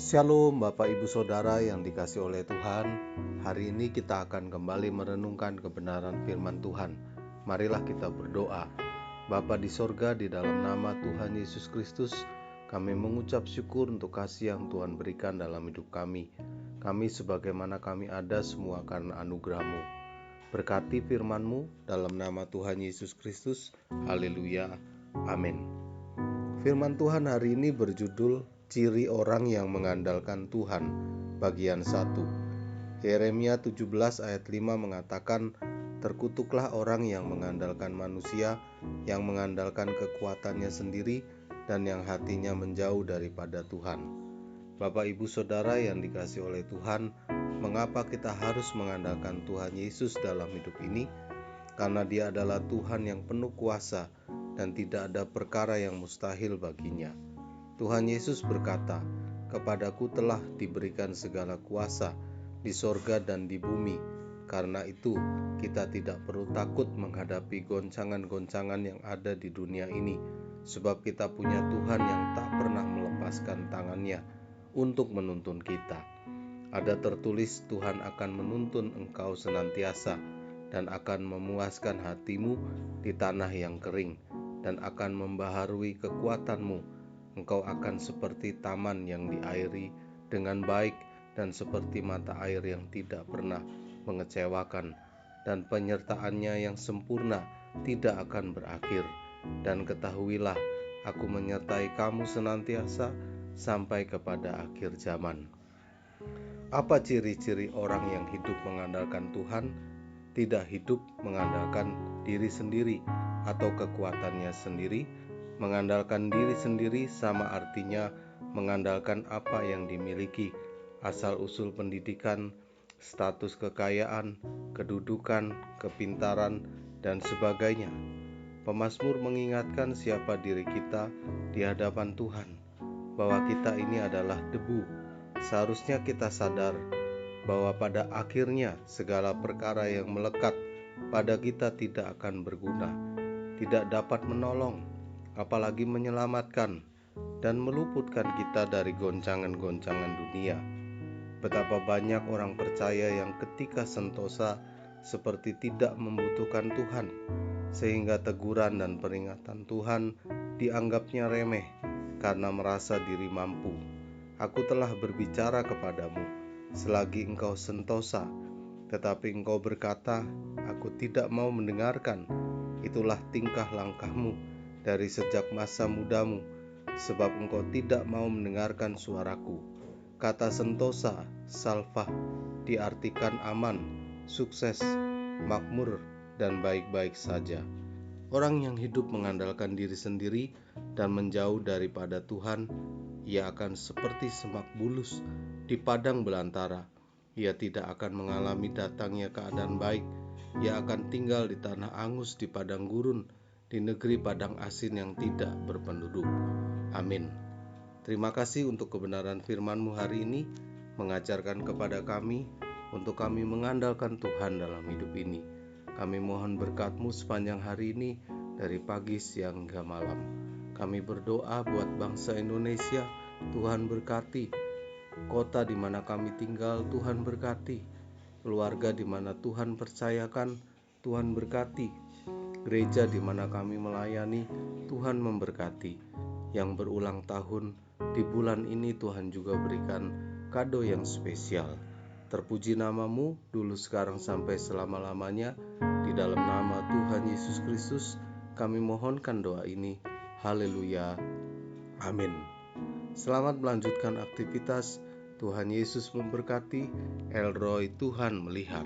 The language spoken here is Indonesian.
Shalom Bapak Ibu Saudara yang dikasihi oleh Tuhan. Hari ini kita akan kembali merenungkan kebenaran firman Tuhan. Marilah kita berdoa. Bapa di sorga, di dalam nama Tuhan Yesus Kristus, kami mengucap syukur untuk kasih yang Tuhan berikan dalam hidup kami. Kami sebagaimana kami ada semua karena anugerah-Mu. Berkati firman-Mu dalam nama Tuhan Yesus Kristus. Haleluya. Amin. Firman Tuhan hari ini berjudul Ciri orang yang mengandalkan Tuhan, bagian 1. Yeremia 17 ayat 5 mengatakan, terkutuklah orang yang mengandalkan manusia, yang mengandalkan kekuatannya sendiri, dan yang hatinya menjauh daripada Tuhan. Bapak Ibu Saudara yang dikasihi oleh Tuhan, mengapa kita harus mengandalkan Tuhan Yesus dalam hidup ini? Karena Dia adalah Tuhan yang penuh kuasa dan tidak ada perkara yang mustahil baginya. Tuhan Yesus berkata, "Kepadaku telah diberikan segala kuasa di sorga dan di bumi. Karena itu, kita tidak perlu takut menghadapi goncangan-goncangan yang ada di dunia ini, sebab kita punya Tuhan yang tak pernah melepaskan tangannya untuk menuntun kita. Ada tertulis, Tuhan akan menuntun engkau senantiasa dan akan memuaskan hatimu di tanah yang kering dan akan membaharui kekuatanmu. Engkau akan seperti taman yang diairi dengan baik dan seperti mata air yang tidak pernah mengecewakan, dan penyertaannya yang sempurna tidak akan berakhir. Dan ketahuilah, aku menyertai kamu senantiasa sampai kepada akhir zaman." Apa ciri-ciri orang yang hidup mengandalkan Tuhan? Tidak hidup mengandalkan diri sendiri atau kekuatannya sendiri. Mengandalkan diri sendiri sama artinya mengandalkan apa yang dimiliki, asal-usul pendidikan, status kekayaan, kedudukan, kepintaran, dan sebagainya. Pemazmur mengingatkan siapa diri kita di hadapan Tuhan, bahwa kita ini adalah debu. Seharusnya kita sadar bahwa pada akhirnya segala perkara yang melekat pada kita tidak akan berguna, tidak dapat menolong, apalagi menyelamatkan dan meluputkan kita dari goncangan-goncangan dunia. Betapa banyak orang percaya yang ketika sentosa seperti tidak membutuhkan Tuhan, sehingga teguran dan peringatan Tuhan dianggapnya remeh karena merasa diri mampu. Aku telah berbicara kepadamu selagi engkau sentosa, tetapi engkau berkata, aku tidak mau mendengarkan. Itulah tingkah langkahmu dari sejak masa mudamu, sebab engkau tidak mau mendengarkan suaraku. Kata sentosa, salva, diartikan aman, sukses, makmur, dan baik-baik saja. Orang yang hidup mengandalkan diri sendiri dan menjauh daripada Tuhan, ia akan seperti semak bulus di padang belantara. Ia tidak akan mengalami datangnya keadaan baik. Ia akan tinggal di tanah angus di padang gurun, di negeri padang asin yang tidak berpenduduk. Amin. Terima kasih untuk kebenaran firman-Mu hari ini, mengajarkan kepada kami untuk kami mengandalkan Tuhan dalam hidup ini. Kami mohon berkat-Mu sepanjang hari ini, dari pagi, siang, hingga malam. Kami berdoa buat bangsa Indonesia, Tuhan berkati. Kota di mana kami tinggal, Tuhan berkati. Keluarga di mana Tuhan percayakan, Tuhan berkati. Gereja di mana kami melayani, Tuhan memberkati. Yang berulang tahun di bulan ini, Tuhan juga berikan kado yang spesial. Terpuji nama-Mu dulu, sekarang, sampai selama-lamanya. Di dalam nama Tuhan Yesus Kristus kami mohonkan doa ini. Haleluya. Amin. Selamat melanjutkan aktivitas. Tuhan Yesus memberkati. El Roy, Tuhan melihat.